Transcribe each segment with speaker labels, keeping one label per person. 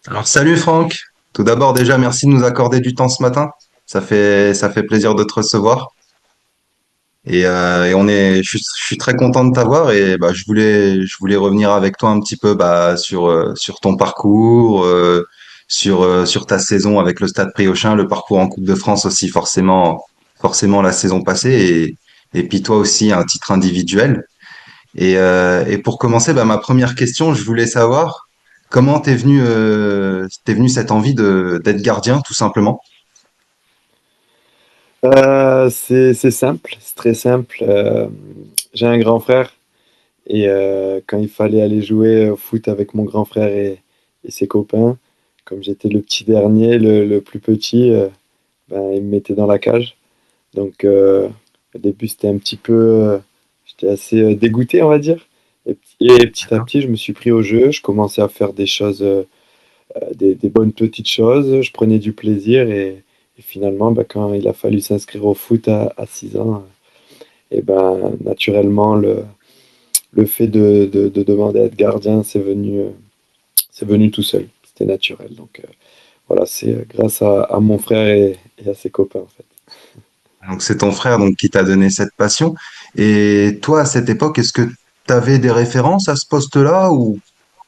Speaker 1: Alors salut Franck, tout d'abord déjà merci de nous accorder du temps ce matin, ça fait plaisir de te recevoir je suis très content de t'avoir et bah je voulais revenir avec toi un petit peu sur ton parcours, sur ta saison avec le Stade Priochin, le parcours en Coupe de France aussi forcément la saison passée et puis toi aussi un titre individuel. Et pour commencer, bah, ma première question, je voulais savoir comment t'es venu cette envie de d'être gardien, tout simplement.
Speaker 2: C'est simple, c'est très simple. J'ai un grand frère et quand il fallait aller jouer au foot avec mon grand frère et ses copains, comme j'étais le petit dernier, le plus petit, ben, il me mettait dans la cage. Donc au début c'était un petit peu, j'étais assez dégoûté on va dire. Et petit à
Speaker 1: D'accord.
Speaker 2: petit je me suis pris au jeu, je commençais à faire des choses, des bonnes petites choses, je prenais du plaisir et finalement ben, quand il a fallu s'inscrire au foot à 6 ans. Et ben, naturellement, le fait de demander à être gardien, c'est venu tout seul. C'était naturel. Donc voilà, c'est grâce à mon frère et à ses copains, en fait.
Speaker 1: Donc c'est ton frère donc qui t'a donné cette passion. Et toi, à cette époque, est-ce que tu avais des références à ce poste-là ou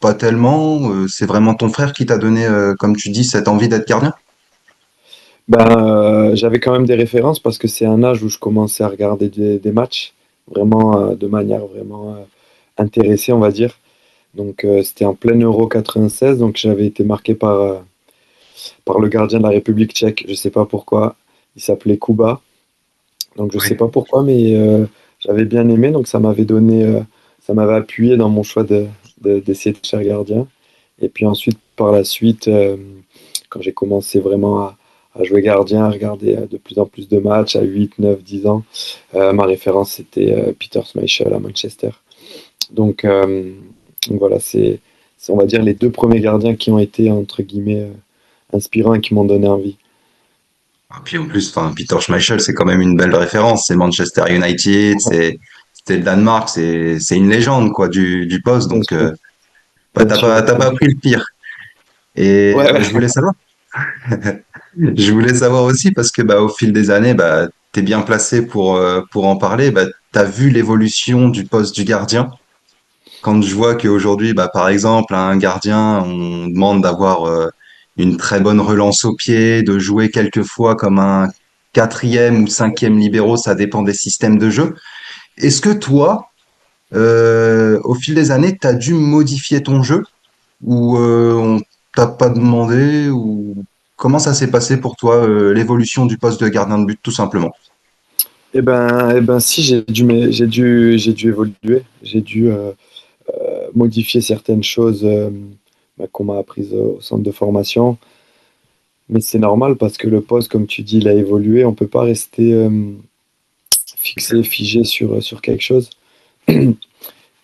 Speaker 1: pas tellement? C'est vraiment ton frère qui t'a donné, comme tu dis, cette envie d'être gardien?
Speaker 2: Ben, j'avais quand même des références parce que c'est un âge où je commençais à regarder des matchs, vraiment de manière vraiment intéressée, on va dire. Donc c'était en plein Euro 96, donc j'avais été marqué par le gardien de la République tchèque, je sais pas pourquoi. Il s'appelait Kuba. Donc je sais
Speaker 1: Oui.
Speaker 2: pas pourquoi, mais j'avais bien aimé, donc ça m'avait appuyé dans mon choix d'essayer de faire gardien. Et puis ensuite, par la suite, quand j'ai commencé vraiment à jouer gardien, à regarder de plus en plus de matchs à 8, 9, 10 ans, ma référence c'était Peter Schmeichel à Manchester. Donc, euh, donc voilà, on va dire les deux premiers gardiens qui ont été entre guillemets inspirants et qui m'ont donné envie.
Speaker 1: Et puis en plus, enfin, Peter Schmeichel, c'est quand même une belle référence. C'est Manchester United, c'était le Danemark, c'est une légende quoi du poste.
Speaker 2: Bien
Speaker 1: Donc
Speaker 2: sûr,
Speaker 1: bah,
Speaker 2: bien
Speaker 1: t'as
Speaker 2: sûr,
Speaker 1: pas t'as
Speaker 2: bien
Speaker 1: pas
Speaker 2: sûr.
Speaker 1: pris le pire. Et
Speaker 2: Ouais,
Speaker 1: bah, je
Speaker 2: ouais.
Speaker 1: voulais savoir. Je voulais savoir aussi parce que bah au fil des années, bah t'es bien placé pour en parler. Bah t'as vu l'évolution du poste du gardien. Quand je vois qu'aujourd'hui, bah par exemple, un gardien, on demande d'avoir une très bonne relance au pied, de jouer quelquefois comme un quatrième ou cinquième libéro, ça dépend des systèmes de jeu. Est-ce que toi, au fil des années, t'as dû modifier ton jeu ou on t'a pas demandé ou comment ça s'est passé pour toi l'évolution du poste de gardien de but tout simplement?
Speaker 2: Eh ben, si j'ai dû évoluer, j'ai dû modifier certaines choses bah, qu'on m'a apprises au centre de formation. Mais c'est normal parce que le poste, comme tu dis, il a évolué. On peut pas rester
Speaker 1: C'est clair.
Speaker 2: fixé, figé sur quelque chose.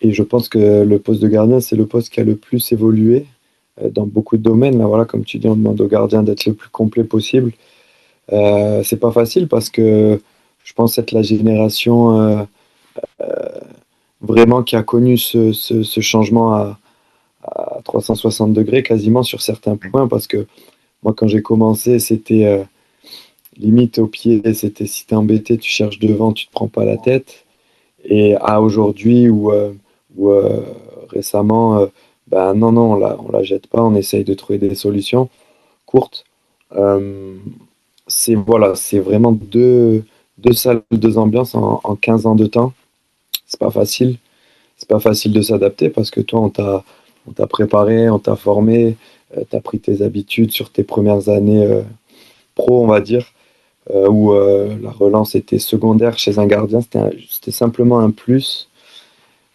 Speaker 2: Et je pense que le poste de gardien, c'est le poste qui a le plus évolué dans beaucoup de domaines. Là, voilà, comme tu dis, on demande au gardien d'être le plus complet possible. C'est pas facile parce que je pense être la génération vraiment qui a connu ce changement à 360 degrés quasiment sur certains points parce que moi quand j'ai commencé c'était limite au pied, c'était si t'es embêté tu cherches devant, tu te prends pas la tête et à aujourd'hui ou récemment ben non non on la jette pas, on essaye de trouver des solutions courtes. Euh, c'est voilà, c'est vraiment deux salles, deux ambiances en 15 ans de temps. C'est pas facile. C'est pas facile de s'adapter parce que toi, on t'a préparé, on t'a formé, tu as pris tes habitudes sur tes premières années pro, on va dire, où la relance était secondaire chez un gardien. C'était simplement un plus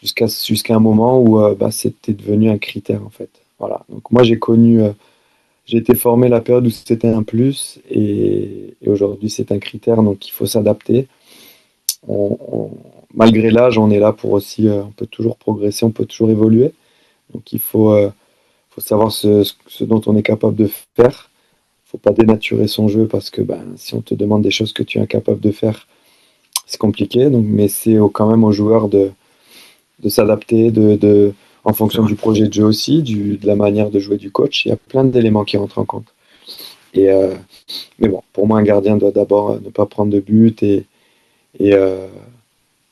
Speaker 2: jusqu'à un moment où bah, c'était devenu un critère, en fait. Voilà. Donc moi, j'ai été formé la période où c'était un plus et aujourd'hui, c'est un critère, donc il faut s'adapter. On- on- Malgré l'âge, on est là pour aussi, on peut toujours progresser, on peut toujours évoluer. Donc faut savoir ce dont on est capable de faire. Faut pas dénaturer son jeu parce que ben, si on te demande des choses que tu es incapable de faire, c'est compliqué. Donc, mais c'est quand même aux joueurs de s'adapter. en
Speaker 1: C'est
Speaker 2: fonction
Speaker 1: vrai.
Speaker 2: du projet de jeu aussi, de la manière de jouer du coach. Il y a plein d'éléments qui rentrent en compte. Et, mais bon, pour moi, un gardien doit d'abord ne pas prendre de but et, euh,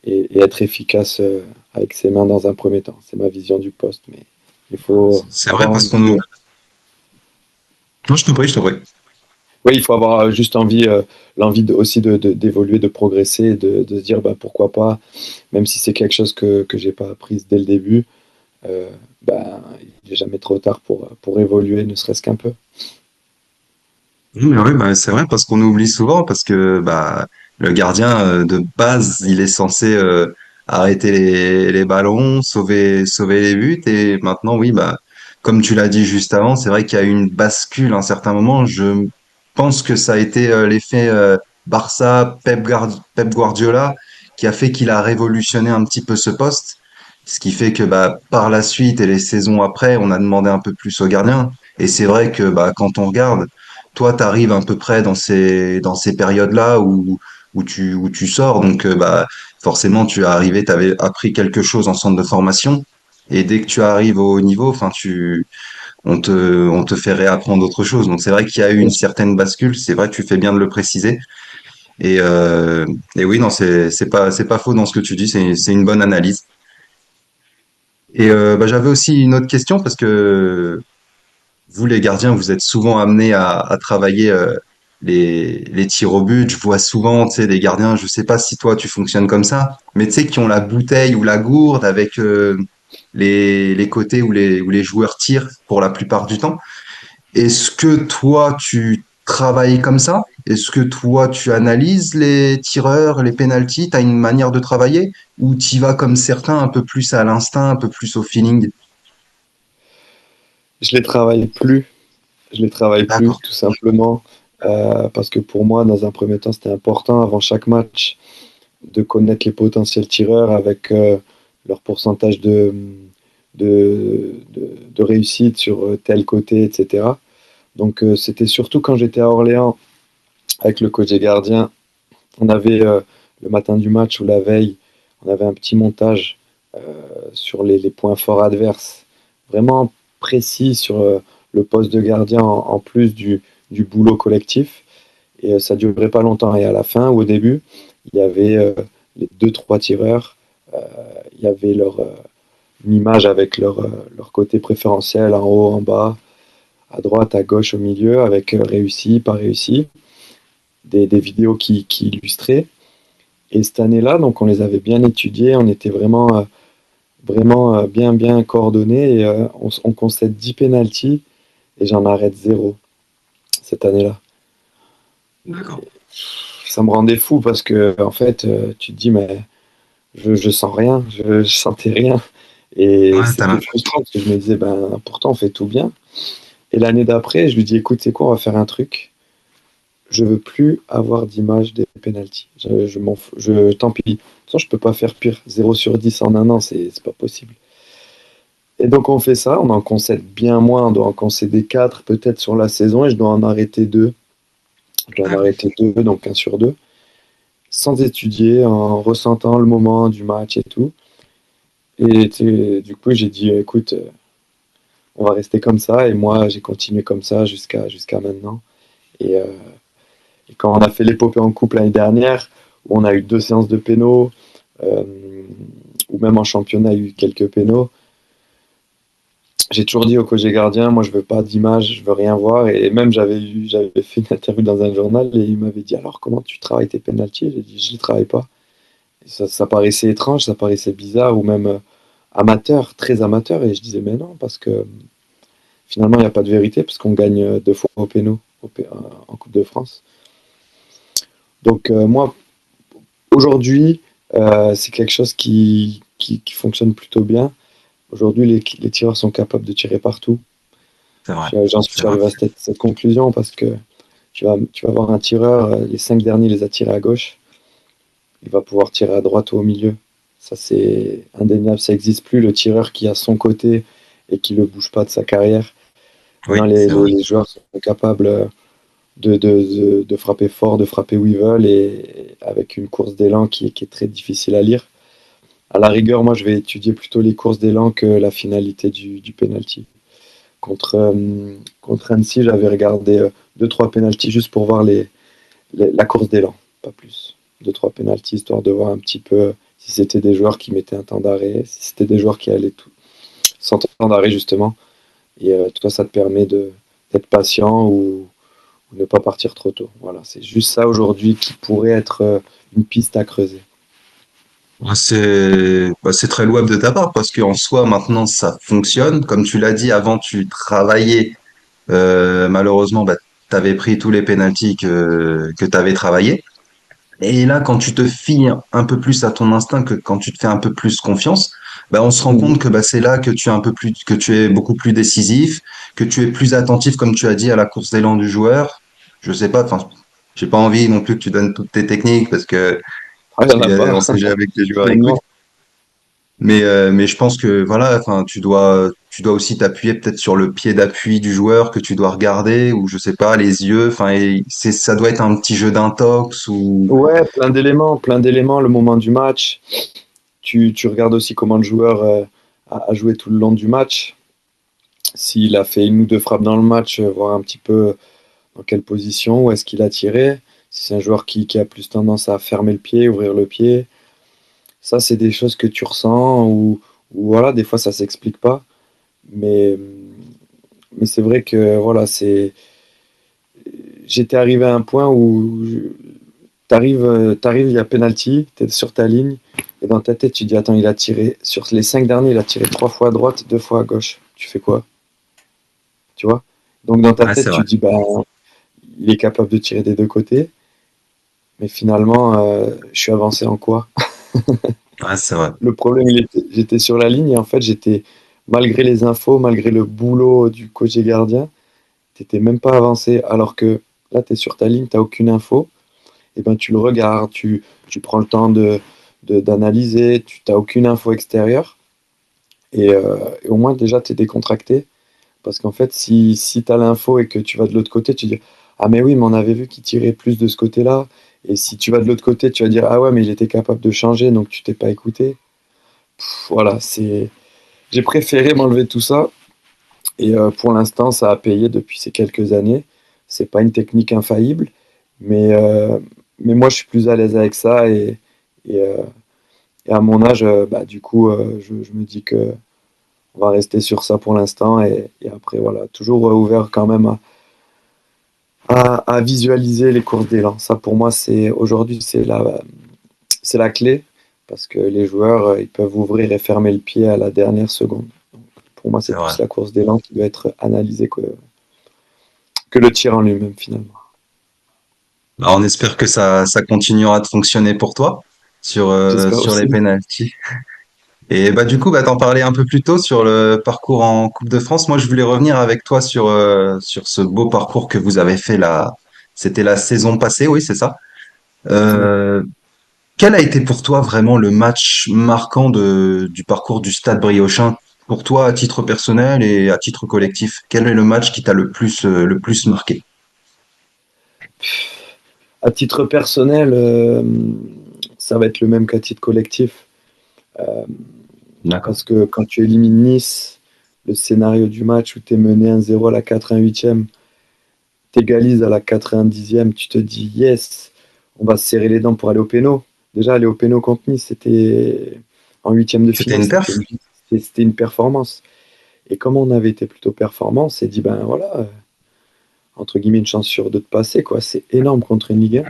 Speaker 2: et être efficace avec ses mains dans un premier temps. C'est ma vision du poste, mais il faut
Speaker 1: C'est vrai
Speaker 2: avoir
Speaker 1: parce
Speaker 2: envie.
Speaker 1: qu'on nous. Non, je t'en prie, je t'en prie.
Speaker 2: Oui, il faut avoir juste envie, l'envie aussi d'évoluer, de progresser, de se dire bah, pourquoi pas, même si c'est quelque chose que j'ai pas appris dès le début, euh, bah, il n'est jamais trop tard pour évoluer, ne serait-ce qu'un peu.
Speaker 1: Oui, mais oui, bah, c'est vrai parce qu'on oublie souvent parce que bah le gardien de base, il est censé arrêter les ballons, sauver les buts et maintenant oui bah comme tu l'as dit juste avant, c'est vrai qu'il y a eu une bascule à un certain moment. Je pense que ça a été l'effet Barça Pep Guardiola qui a fait qu'il a révolutionné un petit peu ce poste, ce qui fait que bah par la suite et les saisons après, on a demandé un peu plus au gardien et c'est vrai que bah quand on regarde toi, tu arrives à peu près dans ces périodes-là où tu sors. Donc, bah, forcément, tu es arrivé, tu avais appris quelque chose en centre de formation. Et dès que tu arrives au haut niveau, enfin, on te fait réapprendre autre chose. Donc, c'est vrai qu'il y a eu une certaine bascule. C'est vrai que tu fais bien de le préciser. Et, euh, et oui, non, c'est pas faux dans ce que tu dis. C'est une bonne analyse. Et bah, j'avais aussi une autre question parce que vous, les gardiens, vous êtes souvent amenés à travailler les tirs au but. Je vois souvent, tu sais, des gardiens, je sais pas si toi tu fonctionnes comme ça, mais tu sais, qui ont la bouteille ou la gourde avec les côtés où les joueurs tirent pour la plupart du temps. Est-ce que toi, tu travailles comme ça? Est-ce que toi, tu analyses les tireurs, les pénaltys? Tu as une manière de travailler? Ou tu vas comme certains, un peu plus à l'instinct, un peu plus au feeling?
Speaker 2: Je les travaille plus, je les travaille plus,
Speaker 1: D'accord.
Speaker 2: tout simplement, parce que pour moi, dans un premier temps, c'était important avant chaque match de connaître les potentiels tireurs avec leur pourcentage de réussite sur tel côté, etc. Donc c'était surtout quand j'étais à Orléans avec le coach des gardiens, on avait le matin du match ou la veille, on avait un petit montage sur les points forts adverses, vraiment précis sur le poste de gardien en plus du boulot collectif. Et ça ne durait pas longtemps. Et à la fin ou au début, il y avait les deux, trois tireurs, euh, il y avait une image avec leur côté préférentiel en haut, en bas, à droite, à gauche, au milieu, avec réussi, pas réussi, des vidéos qui illustraient. Et cette année-là, donc on les avait bien étudiés, on était vraiment bien coordonnés et on concède 10 pénalties et j'en arrête zéro cette année-là.
Speaker 1: D'accord.
Speaker 2: Ça me rendait fou parce que en fait, tu te dis mais je sens rien, je sentais rien et
Speaker 1: Ouais,
Speaker 2: c'était frustrant parce que je me disais ben pourtant on fait tout bien. Et l'année d'après, je lui dis écoute, c'est quoi, on va faire un truc. Je veux plus avoir d'image des pénalties. Je m'en fous, tant pis. De toute façon, je peux pas faire pire. 0/10 en un an, c'est pas possible. Et donc on fait ça, on en concède bien moins, on doit en concéder 4 peut-être sur la saison et je dois en arrêter 2. Je dois en
Speaker 1: d'accord.
Speaker 2: arrêter 2, donc 1/2, sans étudier, en ressentant le moment du match et tout. Et du coup, j'ai dit, écoute, on va rester comme ça. Et moi, j'ai continué comme ça jusqu'à maintenant. Et, euh, et quand on a fait l'épopée en couple l'année dernière, où on a eu 2 séances de pénaux, euh, ou même en championnat, il y a eu quelques pénaux, j'ai toujours dit au coach des gardiens, moi je veux pas d'image, je veux rien voir. Et même j'avais fait une interview dans un journal et il m'avait dit alors comment tu travailles tes pénaltys? J'ai dit je les travaille pas. Et ça paraissait étrange, ça paraissait bizarre ou même amateur, très amateur. Et je disais mais non parce que finalement il n'y a pas de vérité parce qu'on gagne 2 fois au pénal en Coupe de France. Donc moi aujourd'hui c'est quelque chose qui fonctionne plutôt bien. Aujourd'hui les tireurs sont capables de tirer partout.
Speaker 1: C'est vrai.
Speaker 2: J'en
Speaker 1: C'est
Speaker 2: suis
Speaker 1: vrai.
Speaker 2: arrivé à cette conclusion parce que tu vas avoir un tireur, les 5 derniers les a tirés à gauche, il va pouvoir tirer à droite ou au milieu. Ça, c'est indéniable, ça n'existe plus, le tireur qui a son côté et qui ne le bouge pas de sa carrière.
Speaker 1: Oui,
Speaker 2: Maintenant,
Speaker 1: c'est vrai.
Speaker 2: les joueurs sont capables de frapper fort, de frapper où ils veulent et avec une course d'élan qui est très difficile à lire. À la rigueur, moi, je vais étudier plutôt les courses d'élan que la finalité du penalty. Contre Annecy, j'avais regardé 2-3 penalties juste pour voir la course d'élan, pas plus. 2-3 penalties, histoire de voir un petit peu si c'était des joueurs qui mettaient un temps d'arrêt, si c'était des joueurs qui allaient tout, sans temps d'arrêt, justement. Et toi, ça te permet d'être patient ou ne pas partir trop tôt. Voilà, c'est juste ça aujourd'hui qui pourrait être une piste à creuser.
Speaker 1: C'est très louable de ta part parce qu'en soi, maintenant, ça fonctionne. Comme tu l'as dit, avant, tu travaillais. Malheureusement, bah, tu avais pris tous les pénaltys que tu avais travaillé. Et là, quand tu te fies un peu plus à ton instinct, que quand tu te fais un peu plus confiance, bah, on se rend
Speaker 2: Mhm.
Speaker 1: compte que bah, c'est là que tu es un peu plus, que tu es beaucoup plus décisif, que tu es plus attentif, comme tu as dit, à la course d'élan du joueur. Je sais pas, enfin, j'ai pas envie non plus que tu donnes toutes tes techniques parce que
Speaker 2: Ah, il n'y en a pas,
Speaker 1: on sait jamais que les joueurs écoutent.
Speaker 2: finalement.
Speaker 1: Mais je pense que voilà, enfin, tu dois aussi t'appuyer peut-être sur le pied d'appui du joueur que tu dois regarder, ou je sais pas, les yeux. Enfin, ça doit être un petit jeu d'intox ou.
Speaker 2: Ouais, plein d'éléments, le moment du match. Tu regardes aussi comment le joueur a joué tout le long du match. S'il a fait une ou deux frappes dans le match, voir un petit peu dans quelle position, où est-ce qu'il a tiré. Si c'est un joueur qui a plus tendance à fermer le pied, ouvrir le pied. Ça, c'est des choses que tu ressens ou voilà, des fois ça s'explique pas. Mais, mais c'est vrai que voilà, j'étais arrivé à un point où t'arrives, il y a penalty, t'es sur ta ligne, et dans ta tête, tu dis, attends, il a tiré, sur les 5 derniers, il a tiré 3 fois à droite, 2 fois à gauche. Tu fais quoi? Tu vois? Donc dans ta
Speaker 1: Ah,
Speaker 2: tête,
Speaker 1: c'est vrai.
Speaker 2: tu dis, bah, il est capable de tirer des deux côtés, mais finalement, je suis avancé en quoi?
Speaker 1: Ah, c'est vrai.
Speaker 2: Le problème, j'étais sur la ligne, et en fait, malgré les infos, malgré le boulot du coach et gardien, t'étais même pas avancé, alors que là, tu es sur ta ligne, t'as aucune info, et ben tu le regardes, tu prends le temps d'analyser, tu n'as aucune info extérieure, et au moins déjà tu es décontracté, parce qu'en fait si tu as l'info et que tu vas de l'autre côté, tu dis ah mais oui mais on avait vu qu'il tirait plus de ce côté-là, et si tu vas de l'autre côté tu vas dire ah ouais mais il était capable de changer donc tu t'es pas écouté. Voilà, j'ai préféré m'enlever tout ça, et pour l'instant ça a payé depuis ces quelques années. C'est pas une technique infaillible, mais, euh, mais moi je suis plus à l'aise avec ça, et, euh, et à mon âge, bah, du coup, je me dis que on va rester sur ça pour l'instant, et après, voilà, toujours ouvert quand même à visualiser les courses d'élan. Ça, pour moi, aujourd'hui, c'est la clé, parce que les joueurs, ils peuvent ouvrir et fermer le pied à la dernière seconde. Pour moi,
Speaker 1: C'est
Speaker 2: c'est
Speaker 1: vrai.
Speaker 2: plus la course d'élan qui doit être analysée que le tir en lui-même, finalement.
Speaker 1: Bah, on espère que ça continuera de fonctionner pour toi
Speaker 2: J'espère
Speaker 1: sur les
Speaker 2: aussi.
Speaker 1: pénaltys. Et bah du coup, bah t'en parlais un peu plus tôt sur le parcours en Coupe de France. Moi, je voulais revenir avec toi sur ce beau parcours que vous avez fait là. C'était la saison passée, oui, c'est ça.
Speaker 2: Ouais.
Speaker 1: Euh, Quel a été pour toi vraiment le match marquant du parcours du Stade Briochin pour toi à titre personnel et à titre collectif? Quel est le match qui t'a le plus marqué?
Speaker 2: À titre personnel, ça va être le même qu'à titre collectif.
Speaker 1: D'accord.
Speaker 2: Parce que quand tu élimines Nice, le scénario du match où tu es mené 1-0 à la 88e, t'égalises à la 90e, tu te dis yes, on va se serrer les dents pour aller au péno. Déjà, aller au péno contre Nice, c'était en huitième de
Speaker 1: C'était
Speaker 2: finale,
Speaker 1: une perf?
Speaker 2: c'était une performance. Et comme on avait été plutôt performant, on s'est dit, ben voilà, entre guillemets, une chance sur deux de passer, quoi. C'est énorme contre une Ligue 1.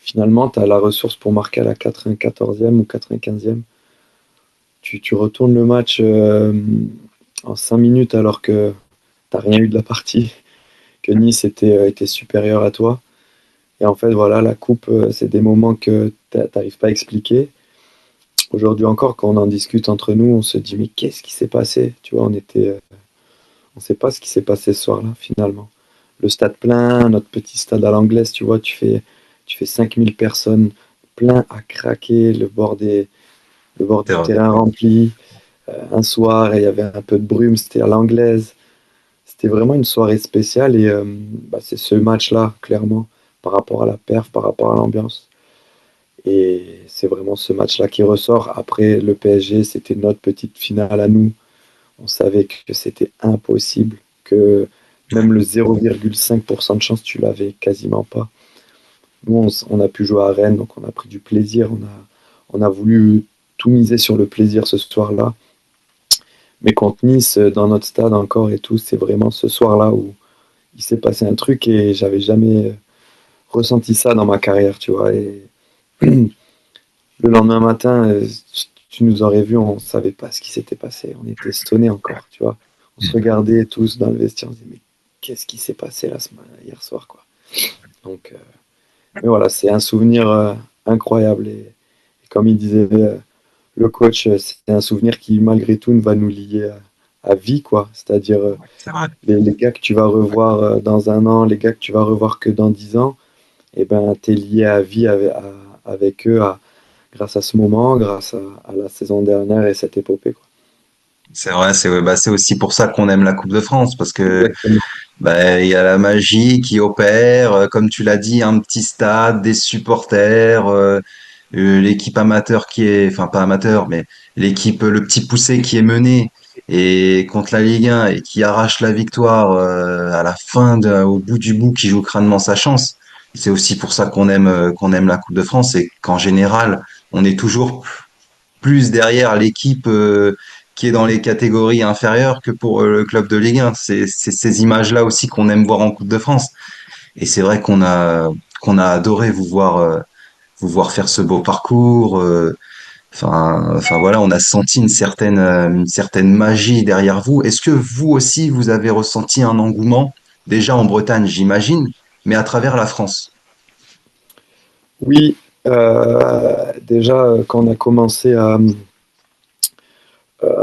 Speaker 2: Finalement, tu as la ressource pour marquer à la 94e ou 95e. Tu retournes le match en 5 minutes alors que tu n'as rien eu de la partie, que Nice était supérieur à toi. Et en fait, voilà, la coupe, c'est des moments que tu n'arrives pas à expliquer. Aujourd'hui encore, quand on en discute entre nous, on se dit, mais qu'est-ce qui s'est passé? Tu vois, on ne sait pas ce qui s'est passé ce soir-là, finalement. Le stade plein, notre petit stade à l'anglaise, tu vois, tu fais 5000 personnes, plein à craquer, le bord
Speaker 1: C'est
Speaker 2: du
Speaker 1: vrai.
Speaker 2: terrain rempli. Un soir, et il y avait un peu de brume, c'était à l'anglaise. C'était vraiment une soirée spéciale, et bah, c'est ce match-là, clairement, par rapport à la perf, par rapport à l'ambiance. Et c'est vraiment ce match-là qui ressort. Après, le PSG, c'était notre petite finale à nous. On savait que c'était impossible, que même le 0,5% de chance, tu l'avais quasiment pas. Nous, on a pu jouer à Rennes, donc on a pris du plaisir. On a voulu tout miser sur le plaisir ce soir-là. Mais contre Nice, dans notre stade encore et tout, c'est vraiment ce soir-là où il s'est passé un truc et j'avais jamais ressenti ça dans ma carrière, tu vois. Et le lendemain matin, tu nous aurais vu, on savait pas ce qui s'était passé. On était sonnés encore, tu vois. On se regardait tous dans le vestiaire, on se disait, mais qu'est-ce qui s'est passé hier soir, quoi. Donc, mais voilà, c'est un souvenir incroyable. Et comme il disait le coach, c'est un souvenir qui, malgré tout, va nous lier à vie, quoi. C'est-à-dire
Speaker 1: C'est vrai.
Speaker 2: les gars que tu vas revoir dans un an, les gars que tu vas revoir que dans 10 ans, et ben, tu es lié à vie avec eux grâce à ce moment, grâce à la saison dernière et cette épopée, quoi.
Speaker 1: C'est vrai, c'est ouais, bah, c'est aussi pour ça qu'on aime la Coupe de France, parce que
Speaker 2: Exactement.
Speaker 1: bah, il y a la magie qui opère, comme tu l'as dit, un petit stade, des supporters, l'équipe amateur qui est, enfin pas amateur, mais l'équipe, le petit poussé qui est mené et contre la Ligue 1 et qui arrache la victoire à la fin, au bout du bout, qui joue crânement sa chance. C'est aussi pour ça qu'on aime la Coupe de France et qu'en général, on est toujours plus derrière l'équipe qui est dans les catégories inférieures que pour le club de Ligue 1. C'est ces images-là aussi qu'on aime voir en Coupe de France. Et c'est vrai qu'on a adoré vous voir faire ce beau parcours. Enfin voilà, on a senti une certaine magie derrière vous. Est-ce que vous aussi vous avez ressenti un engouement déjà en Bretagne, j'imagine, mais à travers la France?
Speaker 2: Oui, déjà, quand on a commencé à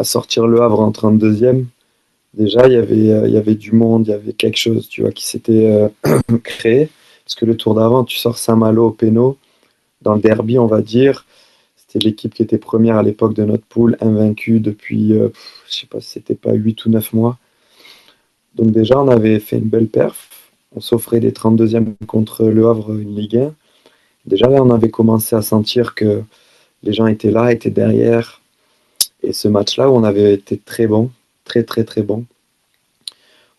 Speaker 2: sortir Le Havre en 32e, déjà, il y avait du monde, il y avait quelque chose, tu vois, qui s'était créé. Parce que le tour d'avant, tu sors Saint-Malo au péno, dans le derby, on va dire. C'était l'équipe qui était première à l'époque de notre poule, invaincue depuis, je sais pas si c'était pas 8 ou 9 mois. Donc déjà, on avait fait une belle perf. On s'offrait les 32e contre Le Havre, une Ligue 1. Déjà là, on avait commencé à sentir que les gens étaient là, étaient derrière. Et ce match-là, on avait été très bon, très très très bon.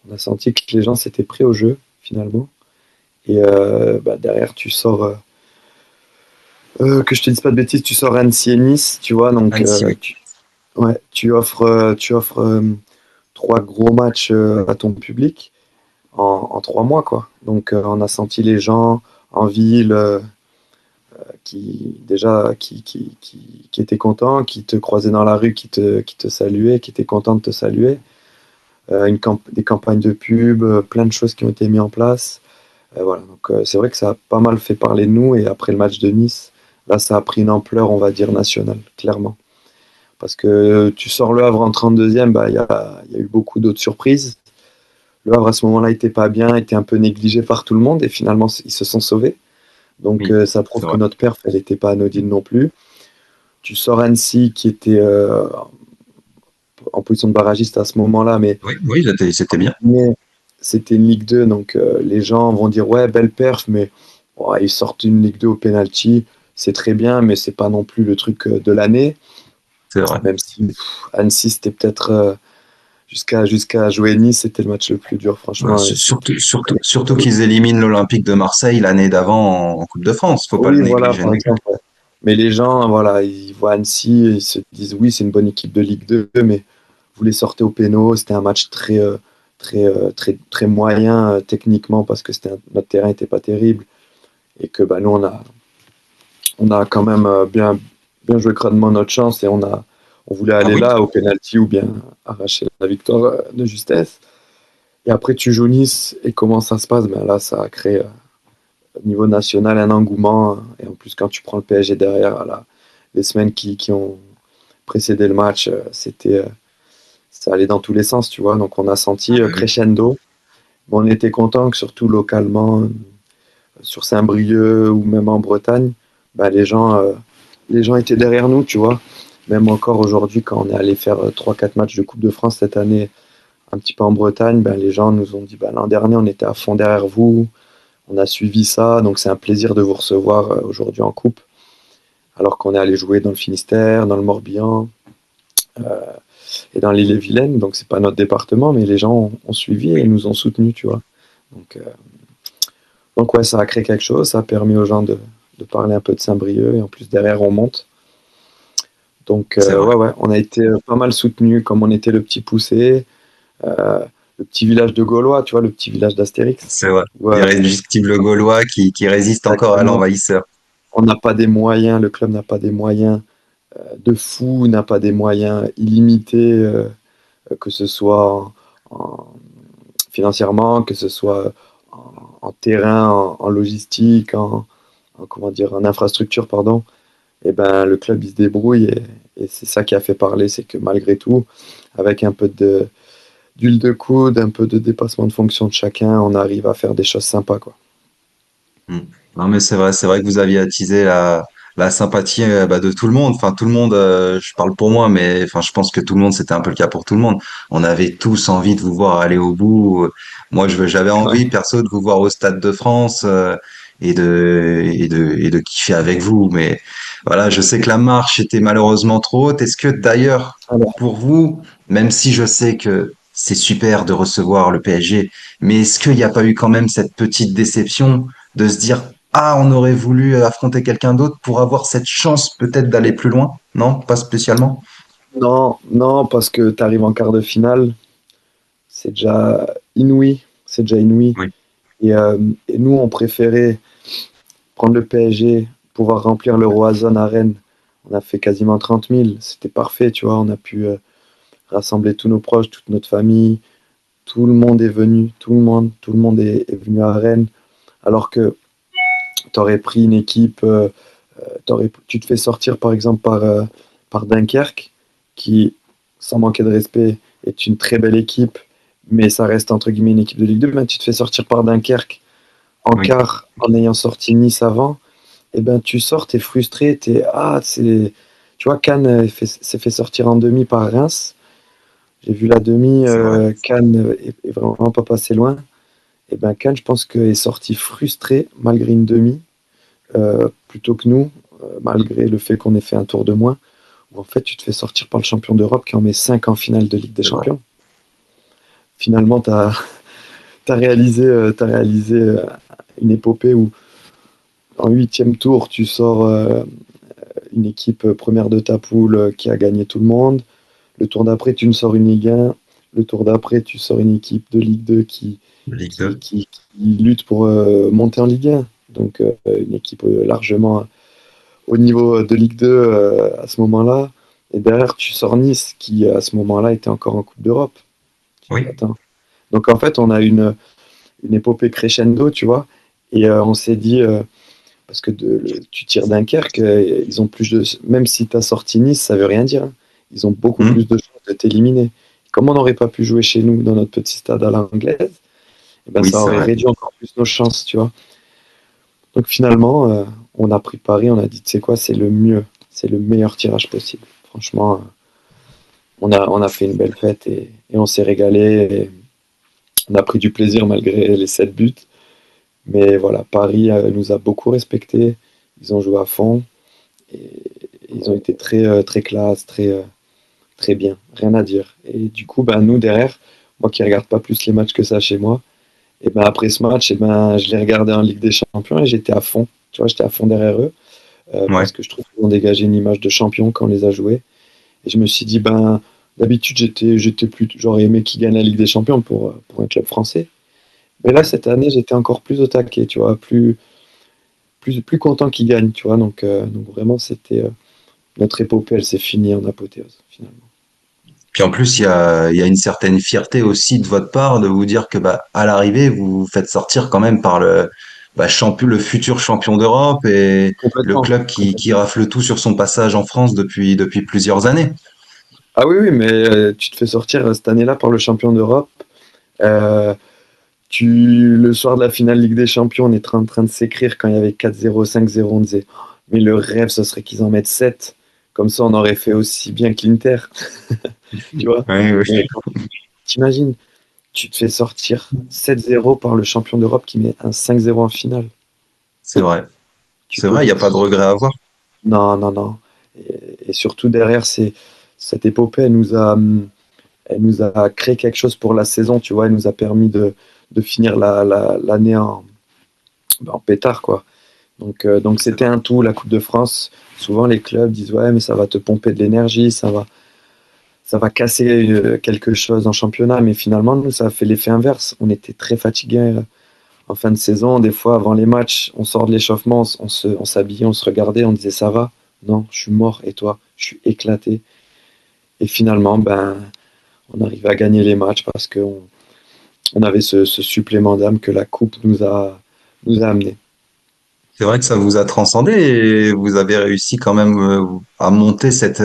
Speaker 2: On a senti que les gens s'étaient pris au jeu, finalement. Et bah, derrière, tu sors, que je te dise pas de bêtises, tu sors Annecy et Nice, tu vois. Donc,
Speaker 1: Annecy, oui.
Speaker 2: ouais, tu offres trois gros matchs à ton public en 3 mois, quoi. Donc, on a senti les gens en ville qui, déjà, qui étaient contents, qui te croisaient dans la rue, qui te saluaient, qui étaient contents de te saluer. Des campagnes de pub, plein de choses qui ont été mises en place. Voilà, donc c'est vrai que ça a pas mal fait parler de nous. Et après le match de Nice, là, ça a pris une ampleur, on va dire, nationale, clairement. Parce que tu sors Le Havre en 32e, bah, il y a eu beaucoup d'autres surprises. Le Havre, à ce moment-là, était pas bien, était un peu négligé par tout le monde. Et finalement, ils se sont sauvés. Donc
Speaker 1: Oui,
Speaker 2: ça
Speaker 1: c'est
Speaker 2: prouve que
Speaker 1: vrai.
Speaker 2: notre perf, elle n'était pas anodine non plus. Tu sors Annecy, qui était en position de barragiste à ce moment-là,
Speaker 1: Oui, oui, c'était bien.
Speaker 2: mais c'était une Ligue 2, donc les gens vont dire ouais, belle perf, mais ouais, ils sortent une Ligue 2 au penalty, c'est très bien, mais c'est pas non plus le truc de l'année.
Speaker 1: C'est vrai.
Speaker 2: Même si Annecy, c'était peut-être jusqu'à jouer Nice, c'était le match le plus dur,
Speaker 1: Bah,
Speaker 2: franchement.
Speaker 1: surtout qu'ils éliminent l'Olympique de Marseille l'année d'avant en Coupe de France. Faut pas le
Speaker 2: Oui, voilà,
Speaker 1: négliger
Speaker 2: par
Speaker 1: non plus.
Speaker 2: exemple. Ouais. Mais les gens, voilà, ils voient Annecy, et ils se disent oui, c'est une bonne équipe de Ligue 2, mais vous les sortez au péno, c'était un match très moyen techniquement parce que notre terrain n'était pas terrible et que bah, nous, on a quand même bien joué crânement notre chance et on voulait
Speaker 1: Ah
Speaker 2: aller
Speaker 1: oui?
Speaker 2: là au penalty ou bien arracher la victoire de justesse. Et après, tu joues Nice et comment ça se passe? Ben là, ça a créé au niveau national un engouement. Et en plus, quand tu prends le PSG derrière, là, les semaines qui ont précédé le match, ça allait dans tous les sens, tu vois. Donc, on a
Speaker 1: Ah
Speaker 2: senti
Speaker 1: oui, oui.
Speaker 2: crescendo. On était content que surtout localement, sur Saint-Brieuc ou même en Bretagne, bah, les gens étaient derrière nous, tu vois. Même encore aujourd'hui, quand on est allé faire 3-4 matchs de Coupe de France cette année, un petit peu en Bretagne, ben, les gens nous ont dit bah, l'an dernier, on était à fond derrière vous, on a suivi ça, donc c'est un plaisir de vous recevoir aujourd'hui en Coupe. alors qu'on est allé jouer dans le Finistère, dans le Morbihan euh, et dans l'île-et-Vilaine. Donc, c'est pas notre département, mais les gens ont suivi et nous ont soutenus, tu vois. Donc, euh, donc, ouais, ça a créé quelque chose. Ça a permis aux gens de parler un peu de Saint-Brieuc. Et en plus, derrière, on monte. Donc,
Speaker 1: C'est vrai.
Speaker 2: ouais, ouais, on a été pas mal soutenus, comme on était le petit poussé, euh, le petit village de Gaulois, tu vois, le petit village d'Astérix.
Speaker 1: C'est vrai.
Speaker 2: Ouais,
Speaker 1: L'irrésistible gaulois qui résiste encore à
Speaker 2: exactement.
Speaker 1: l'envahisseur.
Speaker 2: On n'a pas des moyens, le club n'a pas des moyens de fou, n'a pas des moyens illimités, que ce soit financièrement, que ce soit en terrain, en logistique, comment dire, en infrastructure, pardon. Et ben, le club, il se débrouille et c'est ça qui a fait parler, c'est que malgré tout, avec un peu d'huile de coude, un peu de dépassement de fonction de chacun, on arrive à faire des choses sympas, quoi.
Speaker 1: Mm. Non, mais c'est vrai que vous aviez attisé la sympathie de tout le monde. Enfin, tout le monde, je parle pour moi, mais enfin, je pense que tout le monde, c'était un peu le cas pour tout le monde. On avait tous envie de vous voir aller au bout. Moi, j'avais envie,
Speaker 2: Ouais.
Speaker 1: perso, de vous voir au Stade de France et de kiffer avec vous. Mais voilà, je sais que la marche était malheureusement trop haute. Est-ce que d'ailleurs,
Speaker 2: Alors,
Speaker 1: pour vous, même si je sais que c'est super de recevoir le PSG, mais est-ce qu'il n'y a pas eu quand même cette petite déception? De se dire, ah, on aurait voulu affronter quelqu'un d'autre pour avoir cette chance peut-être d'aller plus loin? Non, pas spécialement.
Speaker 2: non, non, parce que tu arrives en quart de finale, c'est déjà inouï, c'est déjà inouï.
Speaker 1: Oui,
Speaker 2: Et, euh, et nous, on préférait prendre le PSG, pouvoir remplir le Roazhon à Rennes. On a fait quasiment 30 000, c'était parfait, tu vois. On a pu rassembler tous nos proches, toute notre famille. Tout le monde est venu, tout le monde est venu à Rennes. Alors que tu aurais pris une équipe, tu te fais sortir par exemple par Dunkerque, qui, sans manquer de respect, est une très belle équipe, mais ça reste entre guillemets une équipe de Ligue 2. Ben, tu te fais sortir par Dunkerque en
Speaker 1: oui,
Speaker 2: quart en ayant sorti Nice avant, et ben tu sors, t'es frustré, tu vois, Cannes s'est fait sortir en demi par Reims. J'ai vu la demi,
Speaker 1: c'est vrai.
Speaker 2: Cannes est vraiment pas passé loin. Et ben Cannes, je pense qu'il est sorti frustré malgré une demi, plutôt que nous, malgré le fait qu'on ait fait un tour de moins, où en fait tu te fais sortir par le champion d'Europe qui en met 5 en finale de Ligue des
Speaker 1: C'est vrai.
Speaker 2: Champions. Finalement, t'as réalisé une épopée où en huitième tour, tu sors une équipe première de ta poule qui a gagné tout le monde. Le tour d'après, tu me sors une Ligue 1. Le tour d'après, tu sors une équipe de Ligue 2
Speaker 1: Ligue 2.
Speaker 2: qui lutte pour monter en Ligue 1. Donc une équipe largement au niveau de Ligue 2 à ce moment-là. Et derrière, tu sors Nice qui à ce moment-là était encore en Coupe d'Europe. Tu dis,
Speaker 1: Oui.
Speaker 2: attends. Donc en fait, on a une épopée crescendo, tu vois. Et on s'est dit, parce que tu tires Dunkerque, ils ont plus de. Même si tu as sorti Nice, ça veut rien dire, hein. Ils ont beaucoup
Speaker 1: Hmm.
Speaker 2: plus de chances de t'éliminer. Comme on n'aurait pas pu jouer chez nous dans notre petit stade à l'anglaise, eh ben,
Speaker 1: Oui,
Speaker 2: ça
Speaker 1: c'est
Speaker 2: aurait
Speaker 1: vrai.
Speaker 2: réduit encore plus nos chances, tu vois. Donc finalement, on a pris Paris, on a dit, tu sais quoi, c'est le mieux, c'est le meilleur tirage possible. Franchement, on a fait une belle fête et on s'est régalé. Et on a pris du plaisir malgré les 7 buts. Mais voilà, Paris nous a beaucoup respectés. Ils ont joué à fond et ils ont été très classe, très bien. Rien à dire. Et du coup, ben, nous, derrière, moi qui regarde pas plus les matchs que ça chez moi, et ben, après ce match, et ben, je l'ai regardé en Ligue des Champions et j'étais à fond. Tu vois, j'étais à fond derrière eux
Speaker 1: Ouais.
Speaker 2: parce que je trouve qu'ils ont dégagé une image de champion quand on les a joués. Et je me suis dit, ben, d'habitude, j'aurais aimé qu'ils gagnent la Ligue des Champions pour un club français. Mais là,
Speaker 1: Ouais.
Speaker 2: cette année, j'étais encore plus au taquet, tu vois, plus content qu'ils gagnent, tu vois. Donc vraiment, c'était notre épopée, elle s'est finie en apothéose, finalement.
Speaker 1: Puis en plus, il y a une certaine fierté aussi de votre part de vous dire que bah, à l'arrivée, vous vous faites sortir quand même par le futur champion d'Europe et le
Speaker 2: Complètement,
Speaker 1: club qui
Speaker 2: complètement.
Speaker 1: rafle tout sur son passage en France depuis plusieurs années.
Speaker 2: Ah oui, oui, mais tu te fais sortir cette année-là par le champion d'Europe. Euh, le soir de la finale Ligue des Champions, on est en train de s'écrire quand il y avait 4-0, 5-0, on disait, oh, mais le rêve, ce serait qu'ils en mettent 7. Comme ça, on aurait fait aussi bien que l'Inter, tu vois.
Speaker 1: Oui,
Speaker 2: Mais
Speaker 1: oui.
Speaker 2: t'imagines, tu te fais sortir 7-0 par le champion d'Europe qui met un 5-0 en finale.
Speaker 1: C'est vrai.
Speaker 2: Tu
Speaker 1: C'est
Speaker 2: peux
Speaker 1: vrai, il n'y a pas de regret à avoir.
Speaker 2: Non, non, non. Et surtout derrière, cette épopée, elle nous a créé quelque chose pour la saison, tu vois. Elle nous a permis de finir l'année en pétard, quoi. Donc
Speaker 1: C'est
Speaker 2: c'était un tout, la Coupe de France. Souvent, les clubs disent, ouais, mais ça va te pomper de l'énergie, ça va casser quelque chose en championnat. Mais finalement, nous, ça a fait l'effet inverse. On était très fatigués en fin de saison. Des fois, avant les matchs, on sort de l'échauffement, on s'habillait, on se regardait, on disait, ça va? Non, je suis mort. Et toi? Je suis éclaté. Et finalement, ben, on arrivait à gagner les matchs parce qu'on on avait ce supplément d'âme que la Coupe nous a amené.
Speaker 1: C'est vrai que ça vous a transcendé et vous avez réussi quand même à monter cette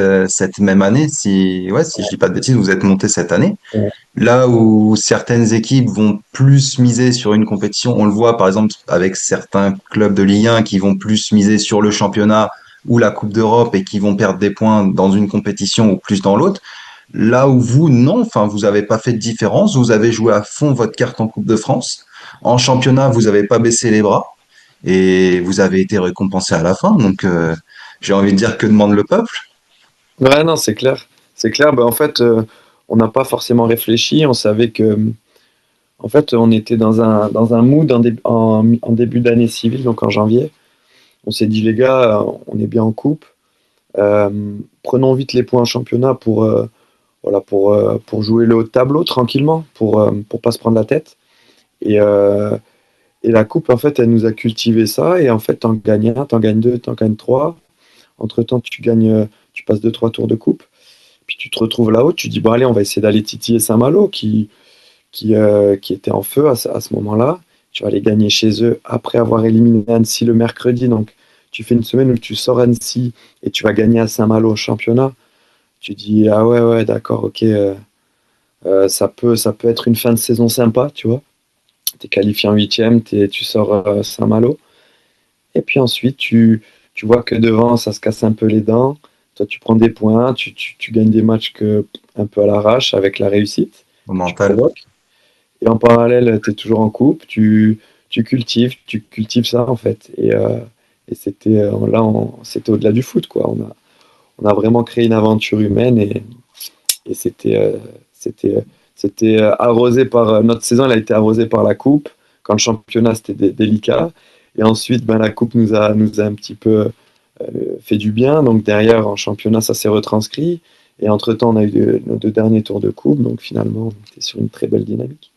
Speaker 1: même année. Si, ouais, si je dis pas de bêtises, vous êtes monté cette année.
Speaker 2: Ouais.
Speaker 1: Là où certaines équipes vont plus miser sur une compétition, on le voit par exemple avec certains clubs de Ligue 1 qui vont plus miser sur le championnat ou la Coupe d'Europe et qui vont perdre des points dans une compétition ou plus dans l'autre. Là où vous, non, enfin, vous n'avez pas fait de différence, vous avez joué à fond votre carte en Coupe de France. En championnat, vous n'avez pas baissé les bras et vous avez été récompensé à la fin. Donc, j'ai envie de dire que demande le peuple.
Speaker 2: Ouais, non, c'est clair. C'est clair. Ben, en fait, on n'a pas forcément réfléchi. On savait que, en fait, on était dans un mood en début d'année civile, donc en janvier. On s'est dit, les gars, on est bien en coupe. Euh, Prenons vite les points en championnat voilà, pour jouer le haut de tableau tranquillement, pour pas se prendre la tête. Et, euh, et la coupe, en fait, elle nous a cultivé ça. Et en fait, t'en gagnes un, t'en gagnes deux, t'en gagnes trois. Entre-temps, tu passes deux, trois tours de coupe. Puis tu te retrouves là-haut, tu dis, bon, allez, on va essayer d'aller titiller Saint-Malo, qui était en feu à ce moment-là. Tu vas aller gagner chez eux après avoir éliminé Annecy le mercredi. Donc, tu fais une semaine où tu sors Annecy et tu vas gagner à Saint-Malo au championnat. Tu dis, ah ouais, ouais, d'accord, ok, ça peut être une fin de saison sympa, tu vois. Tu es qualifié en huitième, tu sors Saint-Malo. Et puis ensuite, tu vois que devant, ça se casse un peu les dents. Toi, tu prends des points, tu gagnes des matchs un peu à l'arrache avec la réussite.
Speaker 1: Au
Speaker 2: Tu
Speaker 1: mental.
Speaker 2: provoques. Et en parallèle, tu es toujours en coupe, tu cultives ça en fait. Et c'était c'était au-delà du foot, quoi. On a vraiment créé une aventure humaine et c'était, arrosé par notre saison, elle a été arrosée par la coupe. Quand le championnat c'était délicat. Et ensuite, ben, la coupe nous a un petit peu fait du bien. Donc derrière, en championnat, ça s'est retranscrit. Et entre-temps, on a eu nos deux derniers tours de coupe. Donc finalement, on était sur une très belle dynamique.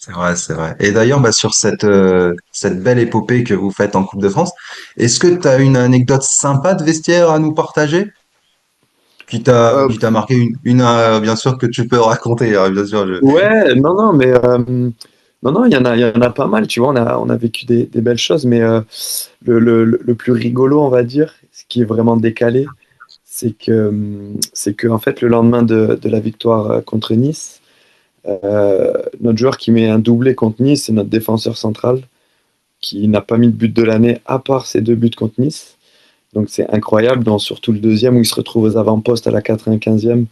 Speaker 1: C'est vrai, c'est vrai. Et d'ailleurs, bah, sur cette belle épopée que vous faites en Coupe de France, est-ce que tu as une anecdote sympa de vestiaire à nous partager?
Speaker 2: Euh,
Speaker 1: Qui t'a marqué bien sûr, que tu peux raconter, hein, bien sûr.
Speaker 2: ouais, non, non, mais non, non, il y en a pas mal, tu vois, on a vécu des belles choses, mais le plus rigolo, on va dire, ce qui est vraiment décalé, c'est que en fait, le lendemain de la victoire contre Nice, notre joueur qui met un doublé contre Nice, c'est notre défenseur central, qui n'a pas mis de but de l'année, à part ses deux buts contre Nice. Donc c'est incroyable, surtout le deuxième où il se retrouve aux avant-postes à la 95e.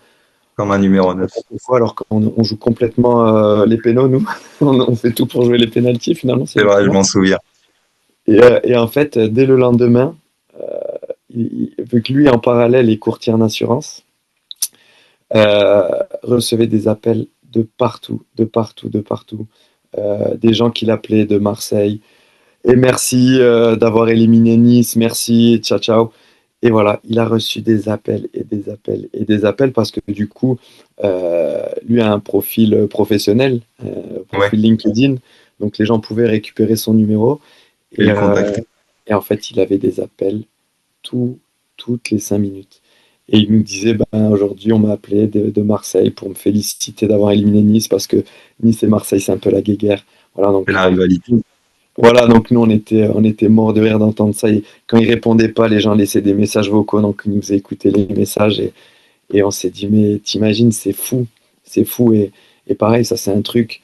Speaker 1: Comme un numéro 9.
Speaker 2: Fois, alors qu'on joue complètement les pénaux, nous. On fait tout pour jouer les pénaltys, finalement, c'est
Speaker 1: C'est vrai, je
Speaker 2: hallucinant.
Speaker 1: m'en souviens.
Speaker 2: Et en fait, dès le lendemain, vu que lui, en parallèle, est courtier en assurance, recevait des appels de partout, de partout, de partout. Des gens qui l'appelaient de Marseille. Et merci d'avoir éliminé Nice, merci, ciao, ciao. Et voilà, il a reçu des appels et des appels et des appels parce que du coup, lui a un profil professionnel,
Speaker 1: Ouais,
Speaker 2: profil LinkedIn. Donc les gens pouvaient récupérer son numéro.
Speaker 1: et
Speaker 2: Et,
Speaker 1: le
Speaker 2: euh,
Speaker 1: contacter.
Speaker 2: et en fait, il avait des appels tout- toutes les 5 minutes. Et il nous disait, ben, aujourd'hui, on m'a appelé de Marseille pour me féliciter d'avoir éliminé Nice parce que Nice et Marseille, c'est un peu la guéguerre. Voilà,
Speaker 1: Et
Speaker 2: donc
Speaker 1: la rivalité.
Speaker 2: donc nous on était morts de rire d'entendre ça. Et quand il répondait pas, les gens laissaient des messages vocaux, donc il nous faisait écouter les messages et on s'est dit mais t'imagines, c'est fou et pareil, ça c'est un truc.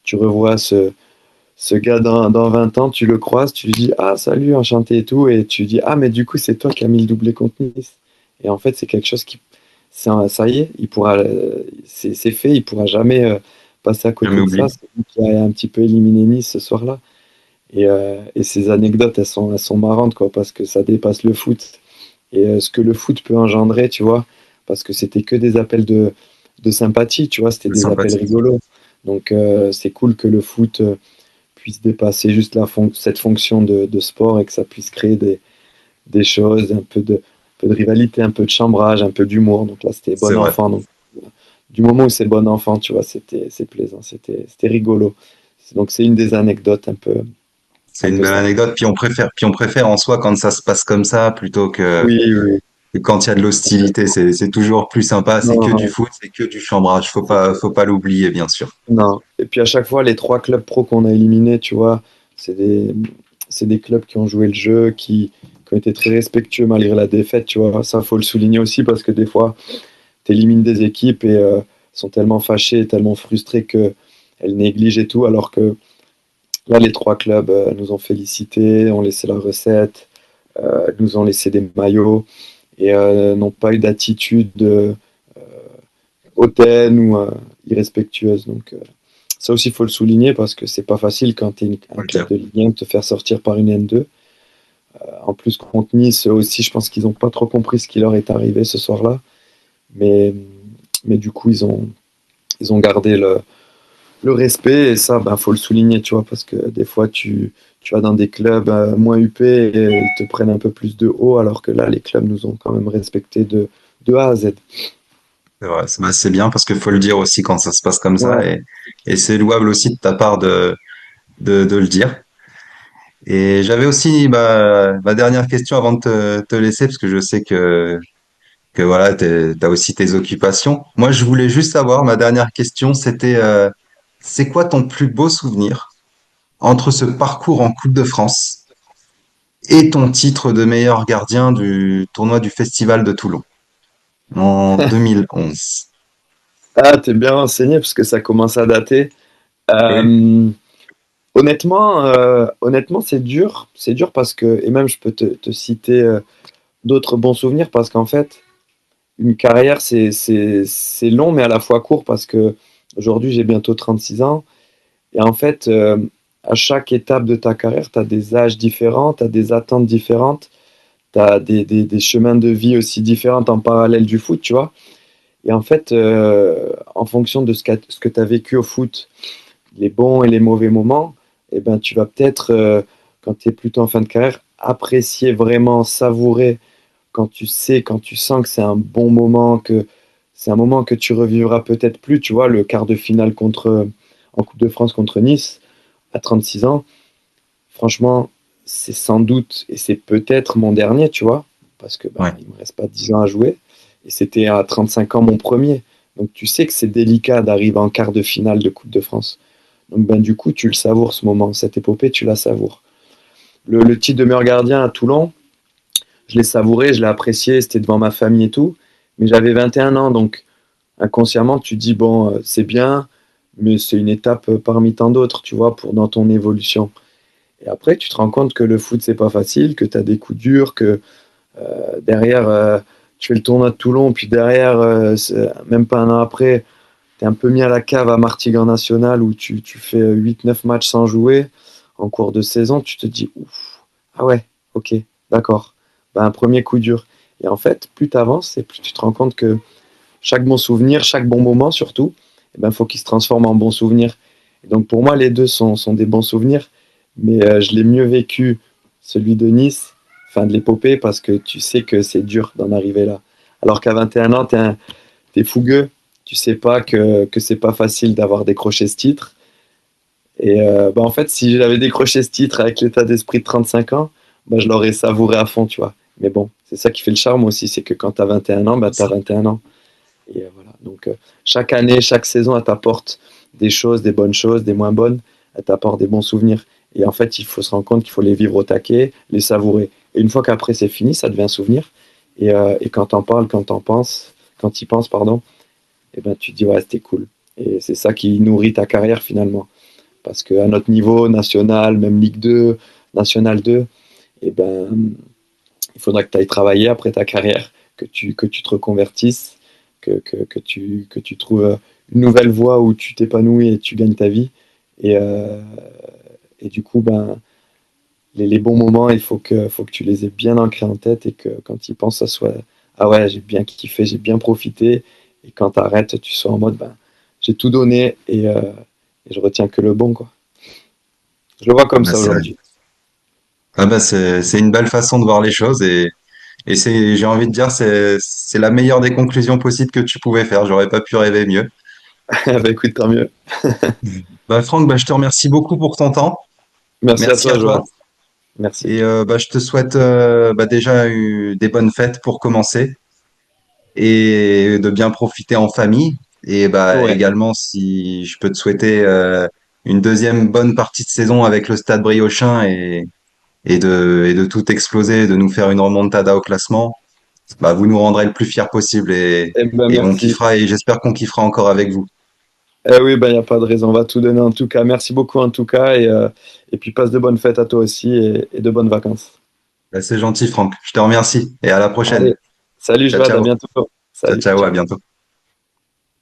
Speaker 2: Tu revois ce gars dans 20 ans, tu le croises, tu lui dis ah salut, enchanté et tout, et tu dis ah mais du coup c'est toi qui as mis le doublé contre Nice. Et en fait c'est quelque chose ça y est, c'est fait, il pourra jamais passer à
Speaker 1: Je
Speaker 2: côté de ça.
Speaker 1: m'oublie.
Speaker 2: C'est lui qui a un petit peu éliminé Nice ce soir-là. Et ces anecdotes, elles sont marrantes, quoi, parce que ça dépasse le foot. Et ce que le foot peut engendrer, tu vois, parce que c'était que des appels de sympathie, tu vois, c'était
Speaker 1: C'est
Speaker 2: des appels
Speaker 1: sympathique.
Speaker 2: rigolos. Donc c'est cool que le foot puisse dépasser juste cette fonction de sport et que ça puisse créer des choses, un peu de rivalité, un peu de chambrage, un peu d'humour. Donc là, c'était
Speaker 1: C'est
Speaker 2: bon
Speaker 1: vrai.
Speaker 2: enfant. Donc, du moment où c'est bon enfant, tu vois, c'est plaisant, c'était rigolo. Donc c'est une des anecdotes
Speaker 1: C'est
Speaker 2: un
Speaker 1: une
Speaker 2: peu
Speaker 1: belle
Speaker 2: ça.
Speaker 1: anecdote. Puis on préfère en soi quand ça se passe comme ça plutôt
Speaker 2: Oui, oui.
Speaker 1: que quand il y a de l'hostilité. C'est toujours plus sympa. C'est que du
Speaker 2: Non,
Speaker 1: foot, c'est que du chambrage. Faut pas l'oublier, bien sûr.
Speaker 2: non. Et puis à chaque fois, les trois clubs pro qu'on a éliminés, tu vois, c'est des, c'est des clubs qui ont joué le jeu, qui ont été très respectueux malgré la défaite, tu vois. Ça, faut le souligner aussi parce que des fois, tu élimines des équipes et sont tellement fâchées, tellement frustrées qu'elles négligent et tout, alors que là, les trois clubs nous ont félicités, ont laissé la recette, nous ont laissé des maillots et n'ont pas eu d'attitude hautaine ou irrespectueuse. Donc, ça aussi, il faut le souligner parce que c'est pas facile quand tu es
Speaker 1: Faut
Speaker 2: un
Speaker 1: le
Speaker 2: club
Speaker 1: dire.
Speaker 2: de Ligue 1 de te faire sortir par une N2. En plus, contre Nice eux aussi, je pense qu'ils n'ont pas trop compris ce qui leur est arrivé ce soir-là. Mais, mais du coup, ils ont gardé le respect et ça, ben, faut le souligner, tu vois, parce que des fois, tu vas dans des clubs moins huppés et ils te prennent un peu plus de haut, alors que là, les clubs nous ont quand même respecté de A à Z.
Speaker 1: C'est vrai. C'est bien parce qu'il faut le dire aussi quand ça se passe comme ça
Speaker 2: Ouais.
Speaker 1: et c'est louable aussi de ta part de le dire. Et j'avais aussi ma dernière question avant de te laisser parce que je sais que voilà, t'as aussi tes occupations. Moi, je voulais juste savoir, ma dernière question, c'était c'est quoi ton plus beau souvenir entre ce parcours en Coupe de France et ton titre de meilleur gardien du tournoi du Festival de Toulon en 2011?
Speaker 2: Ah, t'es bien renseigné parce que ça commence à dater.
Speaker 1: Oui,
Speaker 2: Euh, honnêtement, c'est dur. C'est dur parce que, et même je peux te citer d'autres bons souvenirs parce qu'en fait, une carrière, c'est long mais à la fois court parce que aujourd'hui j'ai bientôt 36 ans et en fait, à chaque étape de ta carrière, tu as des âges différents, tu as des attentes différentes, tu as des chemins de vie aussi différents en parallèle du foot, tu vois. Et en fait, en fonction de ce que tu as vécu au foot, les bons et les mauvais moments, eh ben, tu vas peut-être, quand tu es plutôt en fin de carrière, apprécier vraiment, savourer quand tu sais, quand tu sens que c'est un bon moment, que c'est un moment que tu revivras peut-être plus, tu vois, le quart de finale en Coupe de France contre Nice à 36 ans, franchement, c'est sans doute et c'est peut-être mon dernier, tu vois, parce que ben,
Speaker 1: ouais,
Speaker 2: il me reste pas 10 ans à jouer et c'était à 35 ans mon premier. Donc tu sais que c'est délicat d'arriver en quart de finale de Coupe de France. Donc ben du coup, tu le savoures ce moment, cette épopée, tu la savoures. Le titre de meilleur gardien à Toulon, je l'ai savouré, je l'ai apprécié, c'était devant ma famille et tout, mais j'avais 21 ans, donc inconsciemment, tu te dis, bon, c'est bien, mais c'est une étape parmi tant d'autres, tu vois, dans ton évolution. Et après, tu te rends compte que le foot, c'est pas facile, que tu as des coups durs, que derrière, tu fais le tournoi de Toulon, puis derrière, même pas un an après, tu es un peu mis à la cave à Martigues National où tu fais 8 9 matchs sans jouer en cours de saison, tu te dis, ouf, ah ouais, ok, d'accord. Ben, un premier coup dur. Et en fait, plus tu avances et plus tu te rends compte que chaque bon souvenir, chaque bon moment surtout, il ben, faut qu'il se transforme en bon souvenir. Et donc pour moi, les deux sont des bons souvenirs, mais je l'ai mieux vécu, celui de Nice, fin de l'épopée, parce que tu sais que c'est dur d'en arriver là. Alors qu'à 21 ans, t'es fougueux, tu sais pas que c'est pas facile d'avoir décroché ce titre. Et ben, en fait, si j'avais décroché ce titre avec l'état d'esprit de 35 ans, ben, je l'aurais savouré à fond, tu vois. Mais bon, c'est ça qui fait le charme aussi, c'est que quand tu as 21 ans, ben, tu as 21 ans. Et voilà. Donc, chaque année, chaque saison, elle t'apporte des choses, des bonnes choses, des moins bonnes. Elle t'apporte des bons souvenirs. Et en fait, il faut se rendre compte qu'il faut les vivre au taquet, les savourer. Et une fois qu'après c'est fini, ça devient un souvenir. Et quand t'en parles, quand t'y penses, pardon, et ben tu te dis ouais, c'était cool. Et c'est ça qui nourrit ta carrière finalement. Parce qu'à notre niveau, national, même Ligue 2, National 2, et ben, il faudra que tu ailles travailler après ta carrière, que tu te reconvertisses, que tu trouves une nouvelle voie où tu t'épanouis et tu gagnes ta vie. Et, euh, et du coup, ben, les bons moments, faut que tu les aies bien ancrés en tête et que quand tu y penses, ça soit ah ouais, j'ai bien kiffé, j'ai bien profité. Et quand tu arrêtes, tu sois en mode ben, j'ai tout donné et je retiens que le bon, quoi. Je le vois
Speaker 1: Ah
Speaker 2: comme
Speaker 1: bah
Speaker 2: ça
Speaker 1: c'est
Speaker 2: aujourd'hui.
Speaker 1: c'est une belle façon de voir les choses et c'est j'ai envie de dire c'est la meilleure des conclusions possibles que tu pouvais faire. J'aurais pas pu rêver mieux.
Speaker 2: Bah écoute, tant mieux.
Speaker 1: Bah Franck, bah je te remercie beaucoup pour ton temps.
Speaker 2: Merci à
Speaker 1: Merci
Speaker 2: toi,
Speaker 1: à toi
Speaker 2: Johan. Merci.
Speaker 1: et bah je te souhaite bah déjà des bonnes fêtes pour commencer et de bien profiter en famille et bah
Speaker 2: Ouais.
Speaker 1: également si je peux te souhaiter une deuxième bonne partie de saison avec le Stade Briochin et de tout exploser, de nous faire une remontada au classement, bah, vous nous rendrez le plus fiers possible
Speaker 2: Eh ben
Speaker 1: et on
Speaker 2: merci.
Speaker 1: kiffera et j'espère qu'on kiffera encore avec vous.
Speaker 2: Eh oui, ben il n'y a pas de raison. On va tout donner en tout cas. Merci beaucoup en tout cas. Et puis passe de bonnes fêtes à toi aussi et de bonnes vacances.
Speaker 1: Bah, c'est gentil, Franck. Je te remercie et à la prochaine.
Speaker 2: Allez, salut
Speaker 1: Ciao,
Speaker 2: Johan, à
Speaker 1: ciao.
Speaker 2: bientôt.
Speaker 1: Ciao,
Speaker 2: Salut,
Speaker 1: ciao, à
Speaker 2: ciao.
Speaker 1: bientôt.